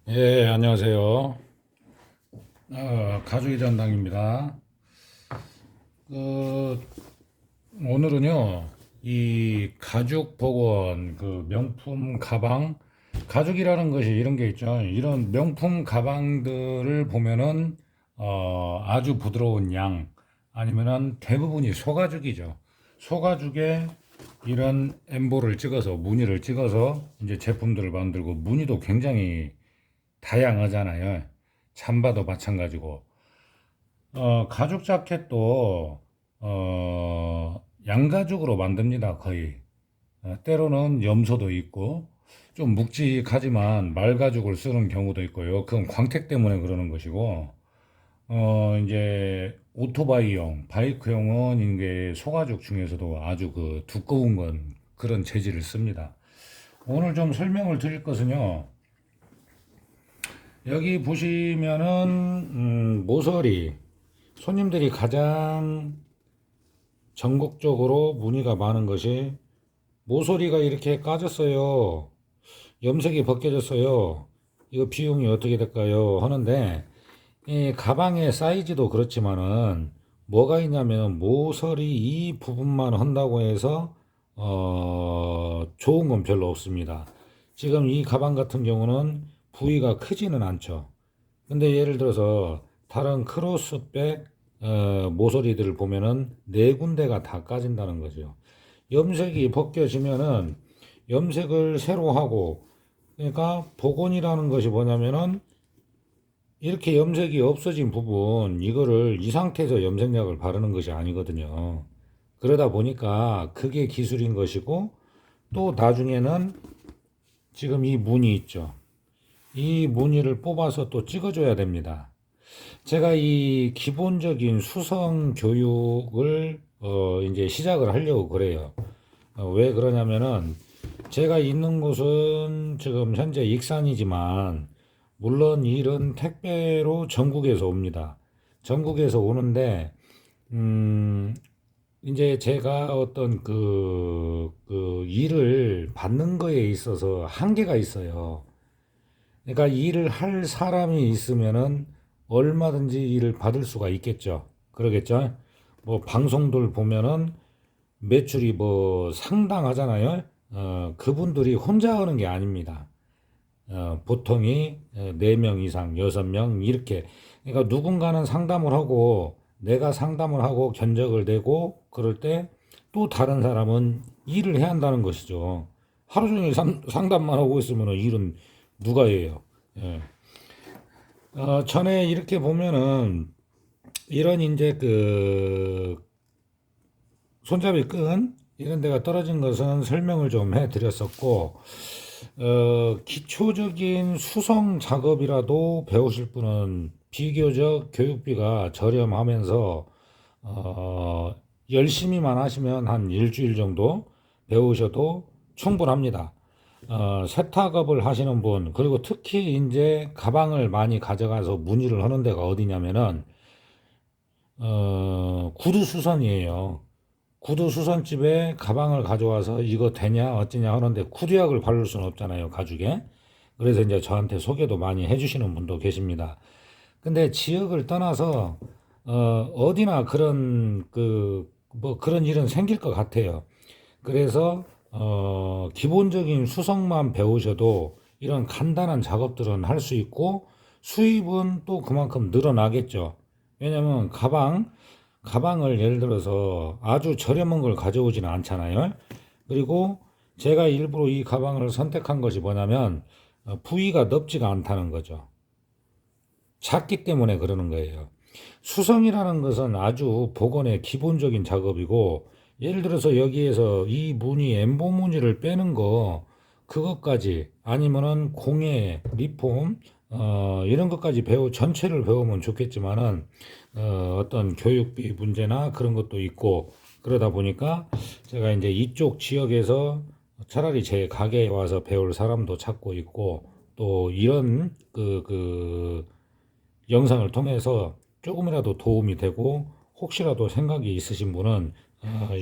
예, 안녕하세요. 가족의 전당입니다. 그, 오늘은요, 이 가죽 복원, 그 명품 가방, 가죽이라는 것이 이런 게 있죠. 이런 명품 가방들을 보면은, 아주 부드러운 양, 아니면은 대부분이 소가죽이죠. 소가죽에 이런 엠보를 찍어서, 무늬를 찍어서 이제 제품들을 만들고, 무늬도 굉장히 다양하잖아요. 잠바도 마찬가지고. 가죽 자켓도, 양가죽으로 만듭니다, 거의. 때로는 염소도 있고, 좀 묵직하지만 말가죽을 쓰는 경우도 있고요. 그건 광택 때문에 그러는 것이고, 이제 오토바이용, 바이크용은 이게 소가죽 중에서도 아주 그 두꺼운 건 그런 재질을 씁니다. 오늘 좀 설명을 드릴 것은요, 여기 보시면은 모서리 손님들이 가장 전국적으로 문의가 많은 것이 모서리가 이렇게 까졌어요. 염색이 벗겨졌어요. 이거 비용이 어떻게 될까요? 하는데 이 가방의 사이즈도 그렇지만은 뭐가 있냐면 모서리 이 부분만 한다고 해서 좋은 건 별로 없습니다. 지금 이 가방 같은 경우는 부위가 크지는 않죠. 근데 예를 들어서 다른 크로스백 모서리들을 보면은 네 군데가 다 까진다는 거죠. 염색이 벗겨지면은 염색을 새로 하고, 그러니까 복원이라는 것이 뭐냐면은 이렇게 염색이 없어진 부분 이거를 이 상태에서 염색약을 바르는 것이 아니거든요. 그러다 보니까 그게 기술인 것이고, 또 나중에는 지금 이 무늬 있죠. 이 무늬를 뽑아서 또 찍어줘야 됩니다. 제가 이 기본적인 수성 교육을 이제 시작을 하려고 그래요. 왜 그러냐면은 제가 있는 곳은 지금 현재 익산이지만 물론 일은 택배로 전국에서 옵니다. 전국에서 오는데 음 이제 제가 어떤 그 일을 받는 거에 있어서 한계가 있어요. 그러니까 일을 할 사람이 있으면은 얼마든지 일을 받을 수가 있겠죠. 그러겠죠. 뭐 방송들 보면은 매출이 뭐 상당하잖아요. 그분들이 혼자 하는 게 아닙니다. 보통이 4명 이상, 6명 이렇게. 그러니까 누군가는 상담을 하고 내가 상담을 하고 견적을 내고 그럴 때 또 다른 사람은 일을 해야 한다는 것이죠. 하루 종일 상담만 하고 있으면 일은 누가 해요? 예. 전에 이렇게 보면은 이런 이제 그 손잡이 끈 이런 데가 떨어진 것은 설명을 좀 해드렸었고, 기초적인 수성 작업이라도 배우실 분은 비교적 교육비가 저렴하면서 열심히만 하시면 한 일주일 정도 배우셔도 충분합니다. 세탁업을 하시는 분, 그리고 특히 이제 가방을 많이 가져가서 문의를 하는 데가 어디냐면은, 구두 수선이에요. 구두 수선집에 가방을 가져와서 이거 되냐, 어찌냐 하는데 구두약을 바를 수는 없잖아요, 가죽에. 그래서 이제 저한테 소개도 많이 해주시는 분도 계십니다. 근데 지역을 떠나서, 어디나 그런, 뭐 그런 일은 생길 것 같아요. 그래서 기본적인 수성만 배우셔도 이런 간단한 작업들은 할 수 있고 수입은 또 그만큼 늘어나겠죠. 왜냐면 가방을 예를 들어서 아주 저렴한 걸 가져오지는 않잖아요. 그리고 제가 일부러 이 가방을 선택한 것이 뭐냐면 부위가 넓지가 않다는 거죠. 작기 때문에 그러는 거예요. 수성이라는 것은 아주 복원의 기본적인 작업이고, 예를 들어서 여기에서 이 무늬, 엠보 무늬를 빼는 거, 그것까지, 아니면은 공예, 리폼, 이런 것까지 전체를 배우면 좋겠지만은, 어떤 교육비 문제나 그런 것도 있고, 그러다 보니까 제가 이제 이쪽 지역에서 차라리 제 가게에 와서 배울 사람도 찾고 있고, 또 이런 영상을 통해서 조금이라도 도움이 되고 혹시라도 생각이 있으신 분은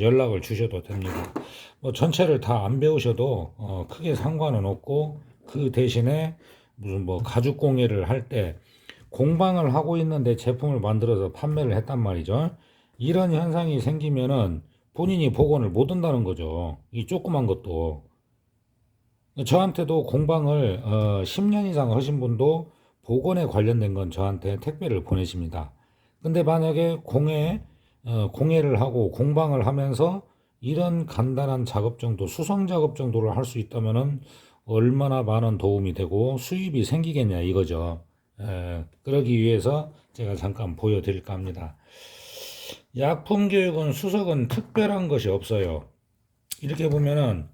연락을 주셔도 됩니다. 뭐 전체를 다 안 배우셔도 크게 상관은 없고 그 대신에 무슨 뭐 가죽 공예를 할 때 공방을 하고 있는데 제품을 만들어서 판매를 했단 말이죠. 이런 현상이 생기면은 본인이 복원을 못 한다는 거죠. 이 조그만 것도. 저한테도 공방을 10년 이상 하신 분도 복원에 관련된 건 저한테 택배를 보내십니다. 근데 만약에 공예를 하고 공방을 하면서 이런 간단한 작업 정도, 수성 작업 정도를 할 수 있다면은 얼마나 많은 도움이 되고 수입이 생기겠냐 이거죠. 그러기 위해서 제가 잠깐 보여드릴까 합니다. 약품 교육은 수석은 특별한 것이 없어요. 이렇게 보면은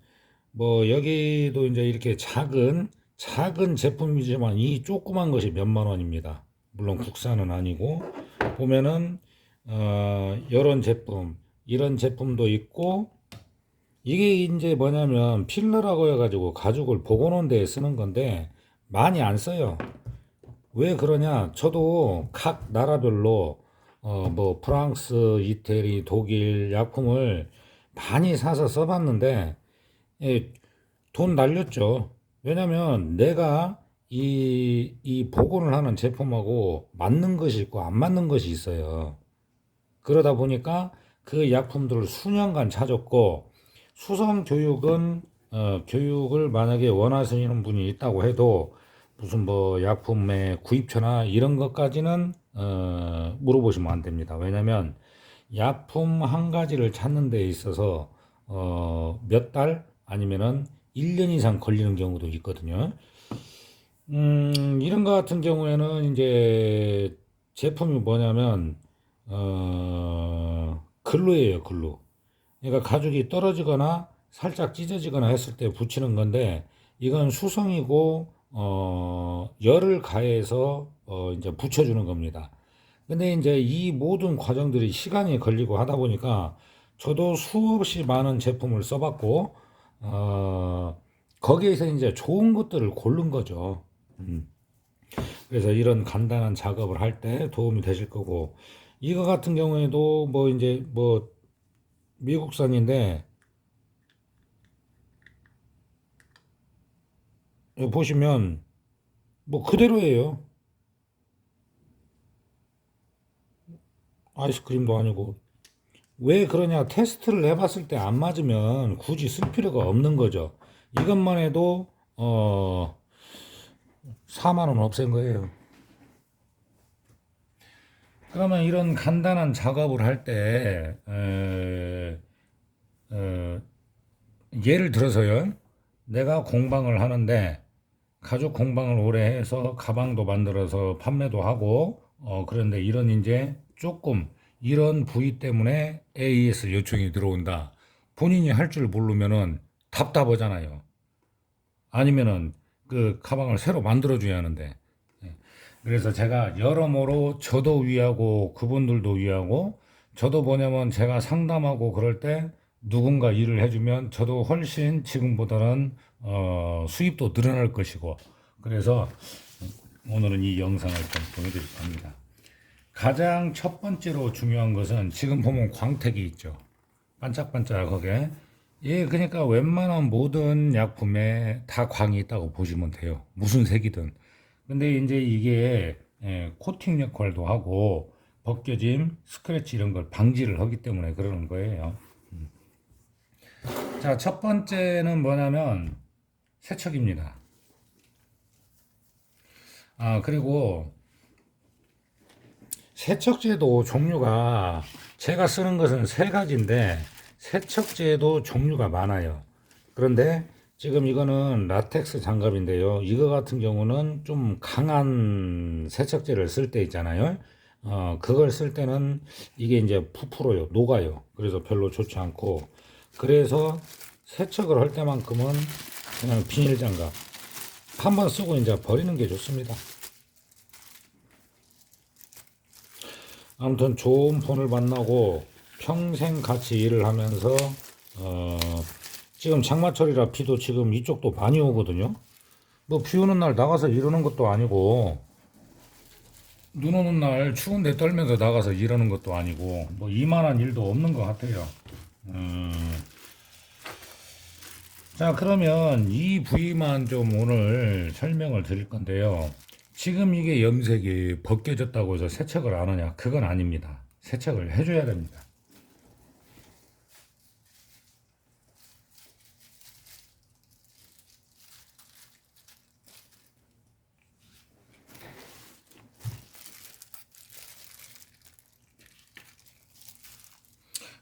뭐 여기도 이제 이렇게 작은 제품이지만 이 조그만 것이 몇만 원입니다. 물론 국산은 아니고 보면은 이런 제품도 있고 이게 이제 뭐냐면 필러라고 해가지고 가죽을 복원하는 데에 쓰는 건데 많이 안 써요. 왜 그러냐? 저도 각 나라별로 뭐 프랑스, 이태리, 독일 약품을 많이 사서 써봤는데 예, 돈 날렸죠. 왜냐면 내가 이 복원을 하는 제품하고 맞는 것이 있고 안 맞는 것이 있어요. 그러다 보니까 그 약품들을 수년간 찾았고 수성 교육은 교육을 만약에 원하시는 분이 있다고 해도 무슨 뭐 약품의 구입처나 이런 것까지는 물어보시면 안 됩니다. 왜냐면 약품 한 가지를 찾는 데 있어서 몇 달 아니면은 1년 이상 걸리는 경우도 있거든요. 이런 거 같은 경우에는 이제 제품이 뭐냐면 글루예요, 글루. 그러니까 가죽이 떨어지거나 살짝 찢어지거나 했을 때 붙이는 건데 이건 수성이고 열을 가해서 이제 붙여주는 겁니다. 근데 이제 이 모든 과정들이 시간이 걸리고 하다 보니까 저도 수없이 많은 제품을 써봤고 거기에서 이제 좋은 것들을 고른 거죠. 그래서 이런 간단한 작업을 할 때 도움이 되실 거고 이거 같은 경우에도 뭐 이제 뭐 미국산인데 여기 보시면 뭐 그대로예요. 아이스크림도 아니고 왜 그러냐 테스트를 해봤을 때 안 맞으면 굳이 쓸 필요가 없는 거죠. 이것만 해도 4만 원 없앤 거예요. 그러면 이런 간단한 작업을 할 때 예를 들어서요 내가 공방을 하는데 가죽 공방을 오래 해서 가방도 만들어서 판매도 하고 그런데 이런 이제 조금 이런 부위 때문에 AS 요청이 들어온다. 본인이 할 줄 모르면은 답답하잖아요. 아니면은 그 가방을 새로 만들어 줘야 하는데 그래서 제가 여러모로 저도 위하고 그분들도 위하고 저도 뭐냐면 제가 상담하고 그럴 때 누군가 일을 해주면 저도 훨씬 지금보다는 수입도 늘어날 것이고 그래서 오늘은 이 영상을 좀 보여드릴까 합니다. 가장 첫 번째로 중요한 것은 지금 보면 광택이 있죠. 반짝반짝하게. 예, 그러니까 웬만한 모든 약품에 다 광이 있다고 보시면 돼요. 무슨 색이든. 근데 이제 이게 코팅 역할도 하고 벗겨짐, 스크래치 이런 걸 방지를 하기 때문에 그러는 거예요. 자, 첫 번째는 뭐냐면 세척입니다. 그리고 세척제도 종류가 제가 쓰는 것은 세 가지인데 세척제도 종류가 많아요. 그런데 지금 이거는 라텍스 장갑인데요. 이거 같은 경우는 좀 강한 세척제를 쓸 때 있잖아요. 그걸 쓸 때는 이게 이제 부풀어요. 녹아요. 그래서 별로 좋지 않고 그래서 세척을 할 때만큼은 그냥 비닐 장갑 한번 쓰고 이제 버리는 게 좋습니다. 아무튼 좋은 폰을 만나고 평생 같이 일을 하면서 지금 장마철이라 비도 지금 이쪽도 많이 오거든요. 뭐 비 오는 날 나가서 일하는 것도 아니고 눈 오는 날 추운데 떨면서 나가서 일하는 것도 아니고 뭐 이만한 일도 없는 것 같아요. 자, 그러면 이 부위만 좀 오늘 설명을 드릴 건데요. 지금 이게 염색이 벗겨졌다고 해서 세척을 안 하냐? 그건 아닙니다. 세척을 해줘야 됩니다.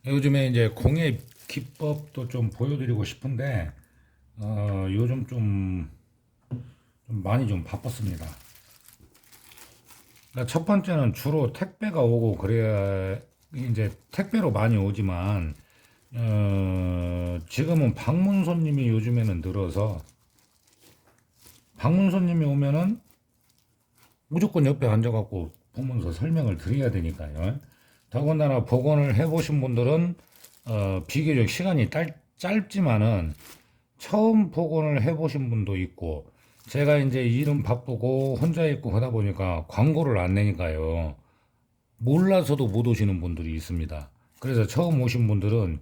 요즘에 이제 공예 기법도 좀 보여드리고 싶은데, 요즘 좀 많이 좀 바빴습니다. 그러니까 첫 번째는 주로 택배가 오고 그래야 이제 택배로 많이 오지만, 지금은 방문 손님이 요즘에는 늘어서 방문 손님이 오면은 무조건 옆에 앉아갖고 보면서 설명을 드려야 되니까요. 더군다나 복원을 해보신 분들은 비교적 시간이 짧지만은 처음 복원을 해보신 분도 있고, 제가 이제 일은 바쁘고 혼자 있고 하다 보니까 광고를 안 내니까요. 몰라서도 못 오시는 분들이 있습니다. 그래서 처음 오신 분들은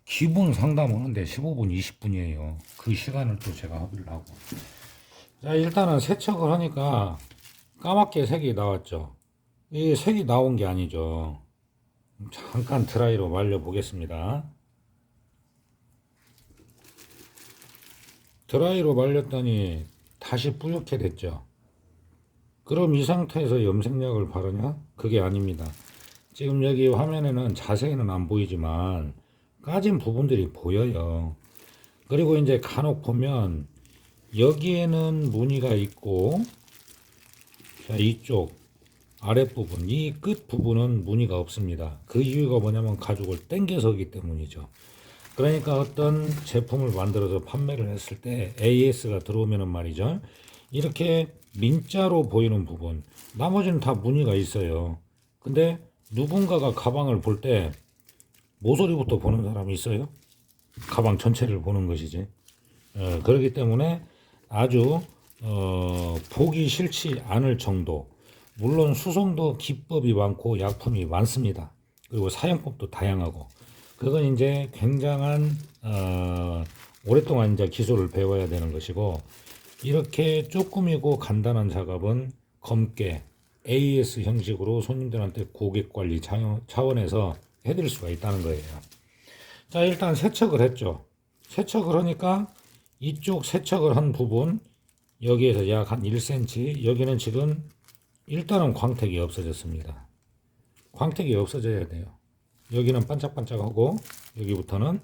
기본 상담하는데 15분, 20분이에요. 그 시간을 또 제가 합의를 하고. 자, 일단은 세척을 하니까 까맣게 색이 나왔죠. 이게 색이 나온 게 아니죠. 잠깐 드라이로 말려 보겠습니다. 드라이로 말렸더니 다시 뿌옇게 됐죠. 그럼 이 상태에서 염색약을 바르냐? 그게 아닙니다. 지금 여기 화면에는 자세히는 안 보이지만 까진 부분들이 보여요. 그리고 이제 간혹 보면 여기에는 무늬가 있고, 자, 이쪽 아랫부분, 이 끝 부분은 무늬가 없습니다. 그 이유가 뭐냐면 가죽을 당겨서 하기 때문이죠. 그러니까 어떤 제품을 만들어서 판매를 했을 때 AS가 들어오면은 말이죠. 이렇게 민자로 보이는 부분, 나머지는 다 무늬가 있어요. 근데 누군가가 가방을 볼 때 모서리부터 보는 사람이 있어요? 가방 전체를 보는 것이지. 그렇기 때문에 아주 보기 싫지 않을 정도. 물론 수성도 기법이 많고 약품이 많습니다. 그리고 사용법도 다양하고. 그건 이제 굉장한 오랫동안 이제 기술을 배워야 되는 것이고, 이렇게 조금이고 간단한 작업은 검게 AS 형식으로 손님들한테 고객 관리 차원에서 해드릴 수가 있다는 거예요. 자, 일단 세척을 했죠. 세척을 하니까 이쪽 세척을 한 부분, 여기에서 약 한 1cm, 여기는 지금 일단은 광택이 없어졌습니다. 광택이 없어져야 돼요. 여기는 반짝반짝하고 여기부터는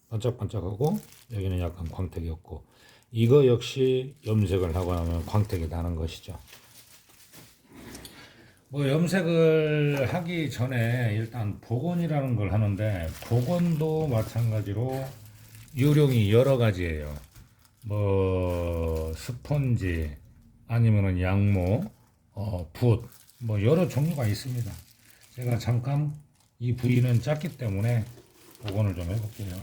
반짝반짝하고 여기는 약간 광택이 없고, 이거 역시 염색을 하고 나면 광택이 나는 것이죠. 뭐 염색을 하기 전에 일단 복원이라는 걸 하는데, 복원도 마찬가지로 요령이 여러 가지예요. 뭐 스펀지 아니면은 양모, 붓, 뭐 여러 종류가 있습니다. 제가 잠깐 이 부위는 작기 때문에 복원을 좀 해볼게요.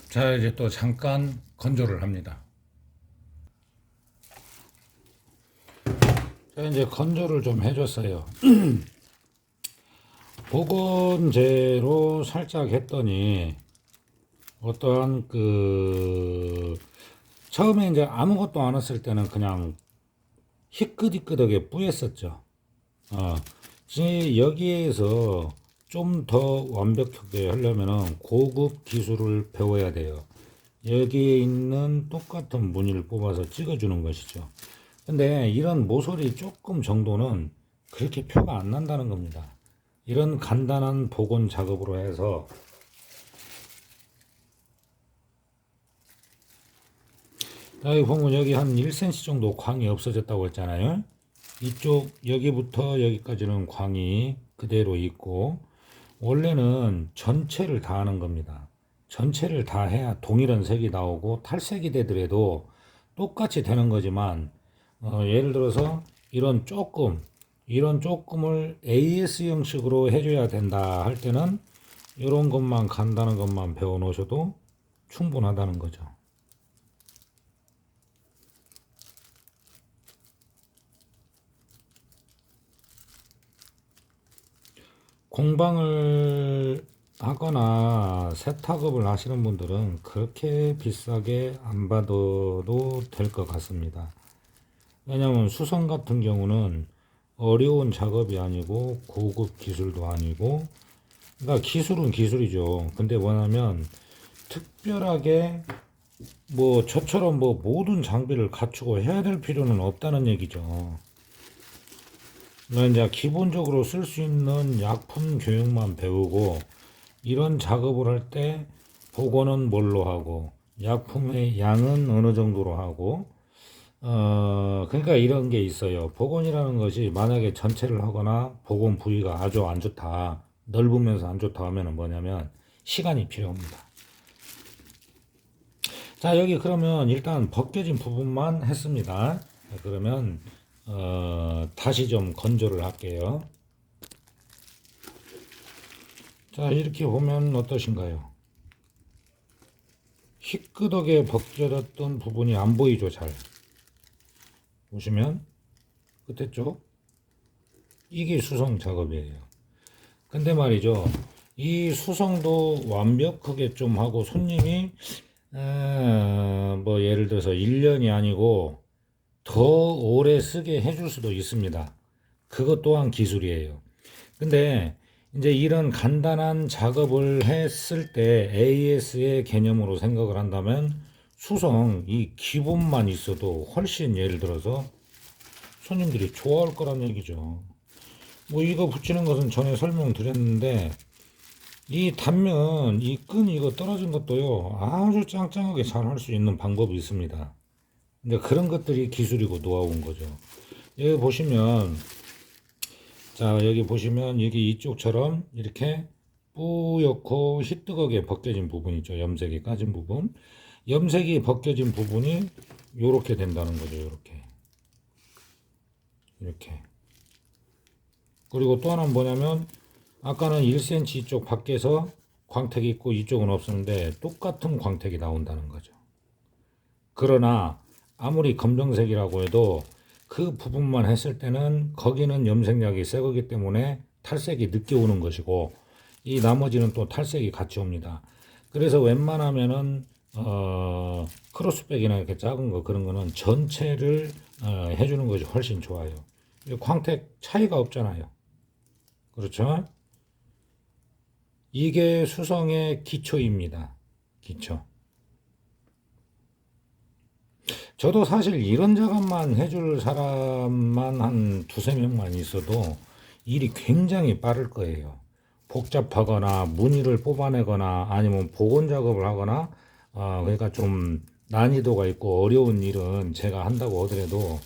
자, 이제 또 잠깐 건조를 합니다. 자, 이제 건조를 좀 해줬어요. 복원제로 살짝 했더니 어떠한 처음에 이제 아무것도 안 했을 때는 그냥 희끗희끗하게 뿌였었죠. 여기에서 좀 더 완벽하게 하려면은 고급 기술을 배워야 돼요. 여기에 있는 똑같은 무늬를 뽑아서 찍어주는 것이죠. 근데 이런 모서리 조금 정도는 그렇게 표가 안 난다는 겁니다. 이런 간단한 복원 작업으로 해서 여기 보면 여기 한 1cm 정도 광이 없어졌다고 했잖아요. 이쪽 여기부터 여기까지는 광이 그대로 있고, 원래는 전체를 다 하는 겁니다. 전체를 다 해야 동일한 색이 나오고 탈색이 되더라도 똑같이 되는 거지만, 예를 들어서 이런 조금을 AS 형식으로 해줘야 된다 할 때는 이런 것만 간단한 것만 배워 놓으셔도 충분하다는 거죠. 공방을 하거나 세탁업을 하시는 분들은 그렇게 비싸게 안 받아도 될 것 같습니다. 왜냐하면 수성 같은 경우는 어려운 작업이 아니고 고급 기술도 아니고, 그러니까 기술은 기술이죠. 근데 뭐냐면 특별하게 뭐 저처럼 뭐 모든 장비를 갖추고 해야 될 필요는 없다는 얘기죠. 그러니까 이제 기본적으로 쓸 수 있는 약품 교육만 배우고, 이런 작업을 할 때 복원은 뭘로 하고 약품의 양은 어느 정도로 하고, 그러니까 이런 게 있어요. 복원이라는 것이 만약에 전체를 하거나 복원 부위가 아주 안 좋다, 넓으면서 안 좋다 하면은 뭐냐면 시간이 필요합니다. 자, 여기 그러면 일단 벗겨진 부분만 했습니다. 그러면 다시 좀 건조를 할게요. 자, 이렇게 보면 어떠신가요? 희끄덕에 벗겨졌던 부분이 안 보이죠, 잘. 보시면 끝에 쪽 이게 수성 작업이에요. 근데 말이죠, 이 수성도 완벽하게 좀 하고 손님이 뭐 예를 들어서 1년이 아니고 더 오래 쓰게 해줄 수도 있습니다. 그것 또한 기술이에요. 근데 이제 이런 간단한 작업을 했을 때 AS의 개념으로 생각을 한다면 수성 이 기본만 있어도 훨씬, 예를 들어서 손님들이 좋아할 거란 얘기죠. 뭐 이거 붙이는 것은 전에 설명드렸는데, 이 단면 이 끈 이거 떨어진 것도요 아주 짱짱하게 잘 할 수 있는 방법이 있습니다. 근데 그런 것들이 기술이고 노하우인 거죠. 여기 보시면, 자, 여기 보시면 여기 이쪽처럼 이렇게 뿌옇고 희뜨거게 벗겨진 부분 있죠. 염색이 까진 부분. 염색이 벗겨진 부분이 요렇게 된다는 거죠. 요렇게. 이렇게. 그리고 또 하나는 뭐냐면, 아까는 1cm 이쪽 밖에서 광택이 있고 이쪽은 없었는데 똑같은 광택이 나온다는 거죠. 그러나 아무리 검정색이라고 해도 그 부분만 했을 때는 거기는 염색약이 새 거기 때문에 탈색이 늦게 오는 것이고, 이 나머지는 또 탈색이 같이 옵니다. 그래서 웬만하면은 크로스백이나 이렇게 작은 거 그런 거는 전체를 해주는 것이 훨씬 좋아요. 광택 차이가 없잖아요. 그렇죠? 이게 수성의 기초입니다. 기초. 저도 사실 이런 작업만 해줄 사람만 한 두세 명만 있어도 일이 굉장히 빠를 거예요. 복잡하거나 무늬를 뽑아내거나 아니면 복원 작업을 하거나, 그러니까 좀 난이도가 있고 어려운 일은 제가 한다고 하더라도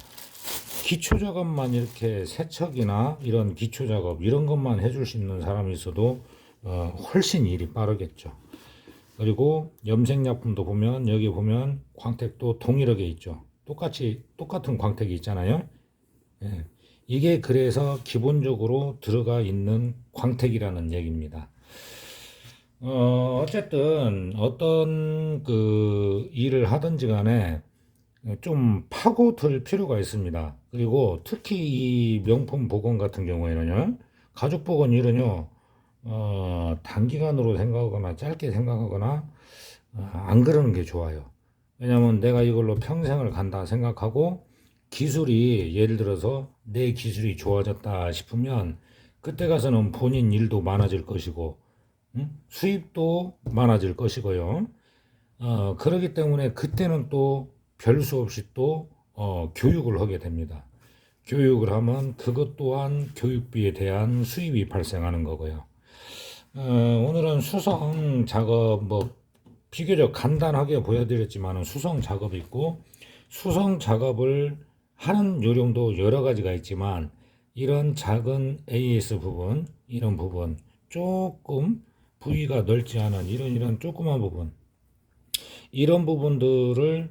기초 작업만, 이렇게 세척이나 이런 기초 작업 이런 것만 해줄 수 있는 사람이 있어도 훨씬 일이 빠르겠죠. 그리고 염색약품도 보면 여기 보면 광택도 동일하게 있죠. 똑같은 광택이 있잖아요. 예. 이게 그래서 기본적으로 들어가 있는 광택이라는 얘기입니다. 어쨌든 어떤 그 일을 하든지 간에 좀 파고들 필요가 있습니다. 그리고 특히 이 명품 복원 같은 경우에는요, 가죽 복원 일은요, 단기간으로 생각하거나 짧게 생각하거나 안 그러는 게 좋아요. 왜냐면 내가 이걸로 평생을 간다 생각하고 기술이, 예를 들어서 내 기술이 좋아졌다 싶으면 그때 가서는 본인 일도 많아질 것이고, 수입도 많아질 것이고요. 그렇기 때문에 그때는 또 별 수 없이 또 교육을 하게 됩니다. 교육을 하면 그것 또한 교육비에 대한 수입이 발생하는 거고요. 오늘은 수성 작업, 뭐 비교적 간단하게 보여드렸지만 수성 작업이 있고, 수성 작업을 하는 요령도 여러 가지가 있지만 이런 작은 AS 부분, 이런 부분 조금 부위가 넓지 않은 이런 조그만 부분, 이런 부분들을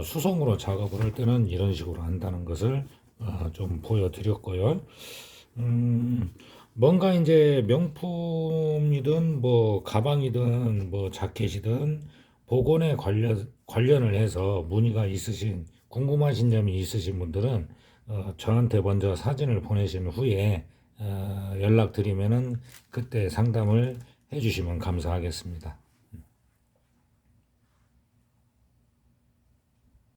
수성으로 작업을 할 때는 이런 식으로 한다는 것을 좀 보여드렸고요. 뭔가 이제 명품이든 뭐 가방이든 뭐 자켓이든 복원에 관련을 해서 문의가 있으신 궁금하신 점이 있으신 분들은 저한테 먼저 사진을 보내신 후에 연락드리면은 그때 상담을 해주시면 감사하겠습니다.